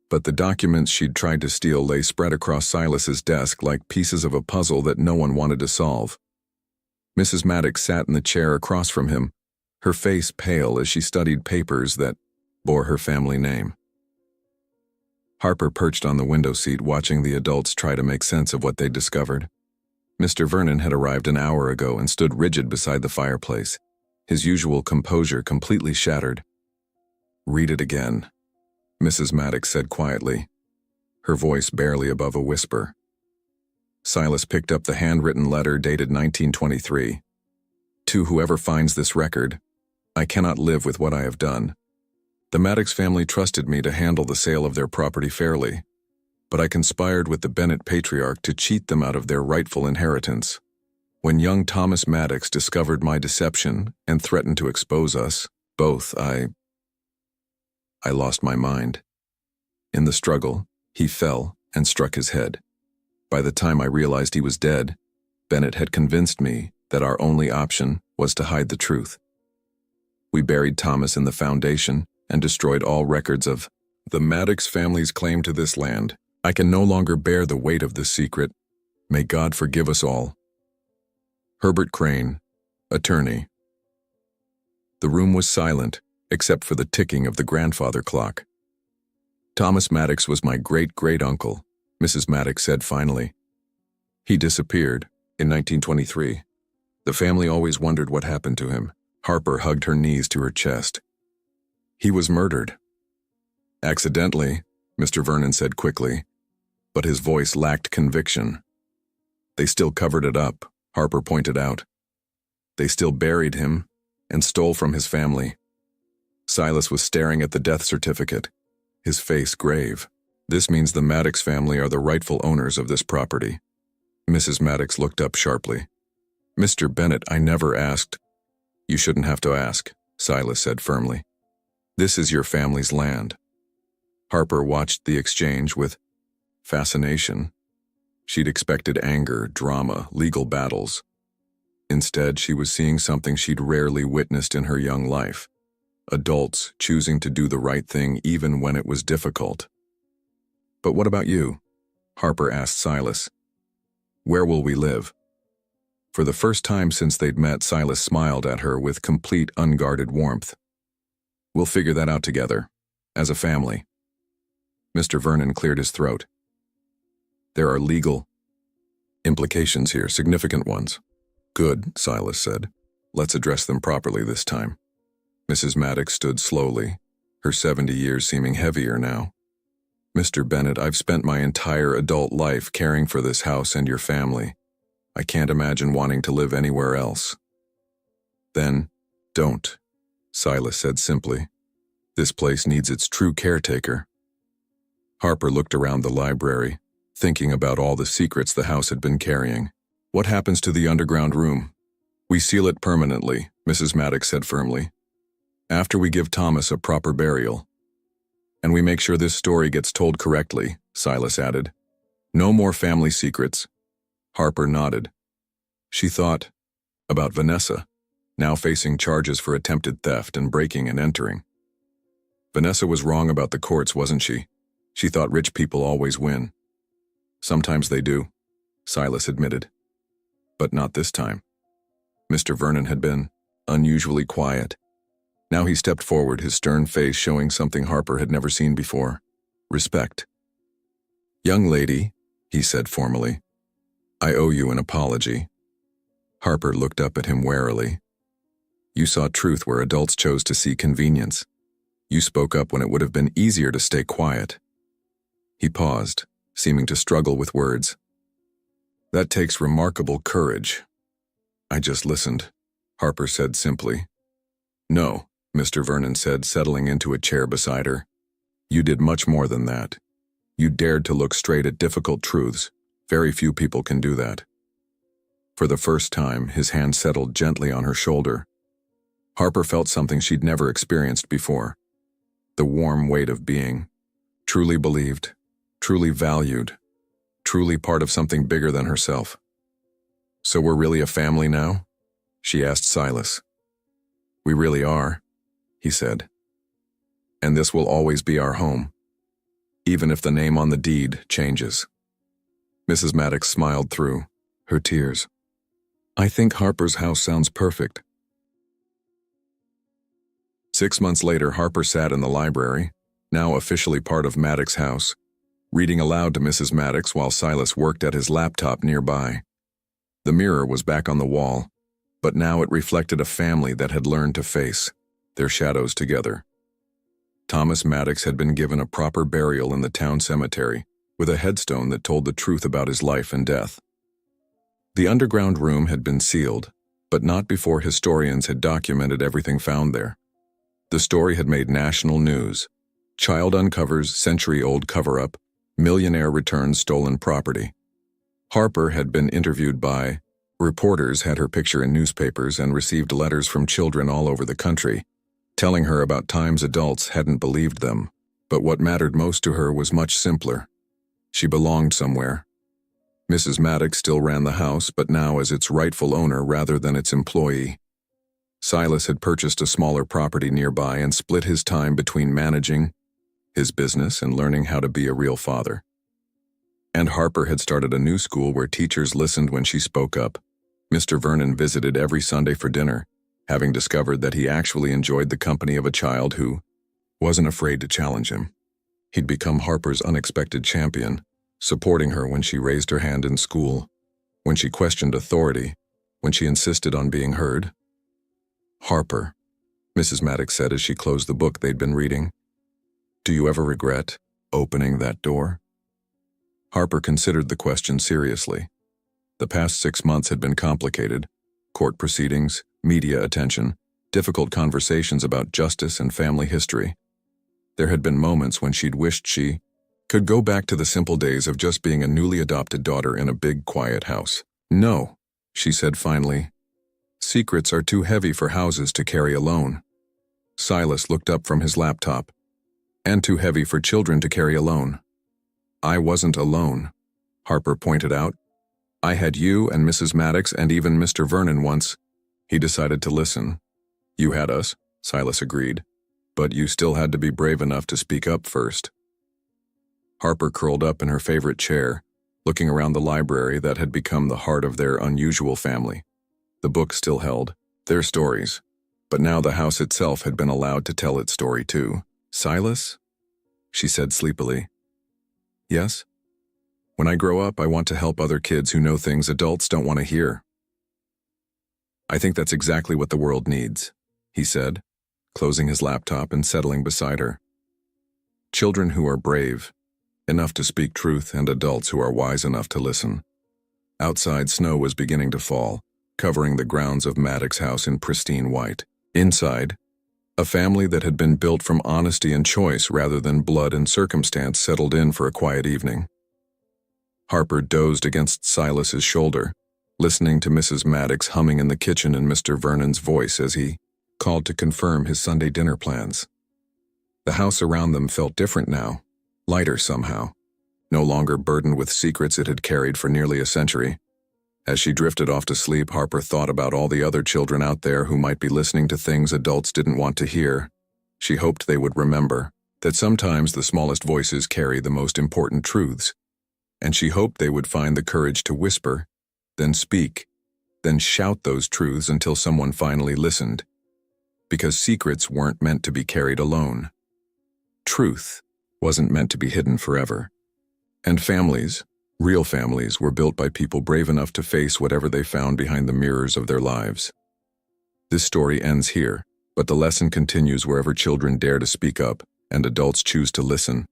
but the documents she'd tried to steal lay spread across Silas's desk like pieces of a puzzle that no one wanted to solve. Mrs. Maddox sat in the chair across from him, her face pale as she studied papers that bore her family name. Harper perched on the window seat watching the adults try to make sense of what they'd discovered. Mr. Vernon had arrived an hour ago and stood rigid beside the fireplace, his usual composure completely shattered. "Read it again," Mrs. Maddox said quietly, her voice barely above a whisper. Silas picked up the handwritten letter dated 1923. "To whoever finds this record, I cannot live with what I have done. The Maddox family trusted me to handle the sale of their property fairly, but I conspired with the Bennett patriarch to cheat them out of their rightful inheritance. When young Thomas Maddox discovered my deception and threatened to expose us both, I lost my mind. In the struggle, he fell and struck his head. By the time I realized he was dead, Bennett had convinced me that our only option was to hide the truth. We buried Thomas in the foundation and destroyed all records of the Maddox family's claim to this land. I can no longer bear the weight of this secret. May God forgive us all. Herbert Crane, attorney." The room was silent, except for the ticking of the grandfather clock. "Thomas Maddox was my great-great-uncle," Mrs. Maddox said finally. "He disappeared in 1923. The family always wondered what happened to him." Harper hugged her knees to her chest. "He was murdered." "Accidentally," Mr. Vernon said quickly, but his voice lacked conviction. "They still covered it up," Harper pointed out. "They still buried him and stole from his family." Silas was staring at the death certificate, his face grave. "This means the Maddox family are the rightful owners of this property." Mrs. Maddox looked up sharply. "Mr. Bennett, I never asked." "You shouldn't have to ask," Silas said firmly. "This is your family's land." Harper watched the exchange with fascination. She'd expected anger, drama, legal battles. Instead, she was seeing something she'd rarely witnessed in her young life. Adults choosing to do the right thing even when it was difficult. "But what about you?" Harper asked Silas. "Where will we live?" For the first time since they'd met, Silas smiled at her with complete unguarded warmth. "We'll figure that out together, as a family." Mr. Vernon cleared his throat. "There are legal implications here, significant ones." "Good," Silas said. "Let's address them properly this time." Mrs. Maddox stood slowly, her 70 years seeming heavier now. "Mr. Bennett, I've spent my entire adult life caring for this house and your family. I can't imagine wanting to live anywhere else." "Then, don't," Silas said simply. "This place needs its true caretaker." Harper looked around the library, thinking about all the secrets the house had been carrying. "What happens to the underground room?" "We seal it permanently," Mrs. Maddox said firmly. "After we give Thomas a proper burial. And we make sure this story gets told correctly," Silas added. "No more family secrets." Harper nodded. She thought about Vanessa, now facing charges for attempted theft and breaking and entering. Vanessa was wrong about the courts, wasn't she? She thought rich people always win. "Sometimes they do," Silas admitted. "But not this time." Mr. Vernon had been unusually quiet. Now he stepped forward, his stern face showing something Harper had never seen before: respect. "Young lady," he said formally, "I owe you an apology." Harper looked up at him warily. "You saw truth where adults chose to see convenience. You spoke up when it would have been easier to stay quiet." He paused, seeming to struggle with words. "That takes remarkable courage." "I just listened," Harper said simply. "No," Mr. Vernon said, settling into a chair beside her. "You did much more than that. You dared to look straight at difficult truths. Very few people can do that." For the first time, his hand settled gently on her shoulder. Harper felt something she'd never experienced before. The warm weight of being truly believed, truly valued, truly part of something bigger than herself. "So we're really a family now?" she asked Silas. "We really are," he said. "And this will always be our home." even if the name on the deed changes. Mrs. Maddox smiled through her tears. I think Harper's house sounds perfect. 6 months later, Harper sat in the library, now officially part of Maddox house, reading aloud to Mrs. Maddox while Silas worked at his laptop nearby. The mirror was back on the wall, but now it reflected a family that had learned to face their shadows together. Thomas Maddox had been given a proper burial in the town cemetery, with a headstone that told the truth about his life and death. The underground room had been sealed, but not before historians had documented everything found there. The story had made national news. Child uncovers century-old cover-up, millionaire returns stolen property. Harper had been interviewed by reporters, had her picture in newspapers, and received letters from children all over the country, telling her about times adults hadn't believed them. But what mattered most to her was much simpler. She belonged somewhere. Mrs. Maddox still ran the house, but now as its rightful owner rather than its employee. Silas had purchased a smaller property nearby and split his time between managing his business and learning how to be a real father. And Harper had started a new school where teachers listened when she spoke up. Mr. Vernon visited every Sunday for dinner, having discovered that he actually enjoyed the company of a child who wasn't afraid to challenge him. He'd become Harper's unexpected champion, supporting her when she raised her hand in school, when she questioned authority, when she insisted on being heard. Harper, Mrs. Maddox said as she closed the book they'd been reading, do you ever regret opening that door? Harper considered the question seriously. The past 6 months had been complicated. Court proceedings, media attention, difficult conversations about justice and family history. There had been moments when she'd wished she could go back to the simple days of just being a newly adopted daughter in a big, quiet house. No, she said finally. Secrets are too heavy for houses to carry alone. Silas looked up from his laptop. And too heavy for children to carry alone. I wasn't alone, Harper pointed out. I had you and Mrs. Maddox and even Mr. Vernon once. He decided to listen. You had us, Silas agreed, but you still had to be brave enough to speak up first. Harper curled up in her favorite chair, looking around the library that had become the heart of their unusual family. The book still held their stories, but now the house itself had been allowed to tell its story too. Silas? She said sleepily. Yes? When I grow up, I want to help other kids who know things adults don't want to hear. I think that's exactly what the world needs, he said, closing his laptop and settling beside her. Children who are brave enough to speak truth and adults who are wise enough to listen. Outside, snow was beginning to fall, covering the grounds of Maddox house in pristine white. Inside, a family that had been built from honesty and choice rather than blood and circumstance settled in for a quiet evening. Harper dozed against Silas's shoulder, listening to Mrs. Maddox humming in the kitchen and Mr. Vernon's voice as he called to confirm his Sunday dinner plans. The house around them felt different now, lighter somehow, no longer burdened with secrets it had carried for nearly a century. As she drifted off to sleep, Harper thought about all the other children out there who might be listening to things adults didn't want to hear. She hoped they would remember that sometimes the smallest voices carry the most important truths, and she hoped they would find the courage to whisper, then speak, then shout those truths until someone finally listened. Because secrets weren't meant to be carried alone. Truth wasn't meant to be hidden forever. And families, real families, were built by people brave enough to face whatever they found behind the mirrors of their lives. This story ends here, but the lesson continues wherever children dare to speak up and adults choose to listen.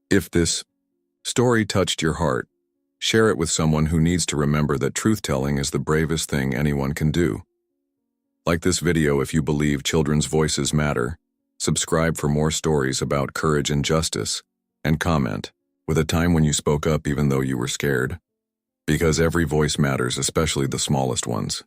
If this story touched your heart, share it with someone who needs to remember that truth-telling is the bravest thing anyone can do. Like this video if you believe children's voices matter, subscribe for more stories about courage and justice, and comment with a time when you spoke up even though you were scared. Because every voice matters, especially the smallest ones.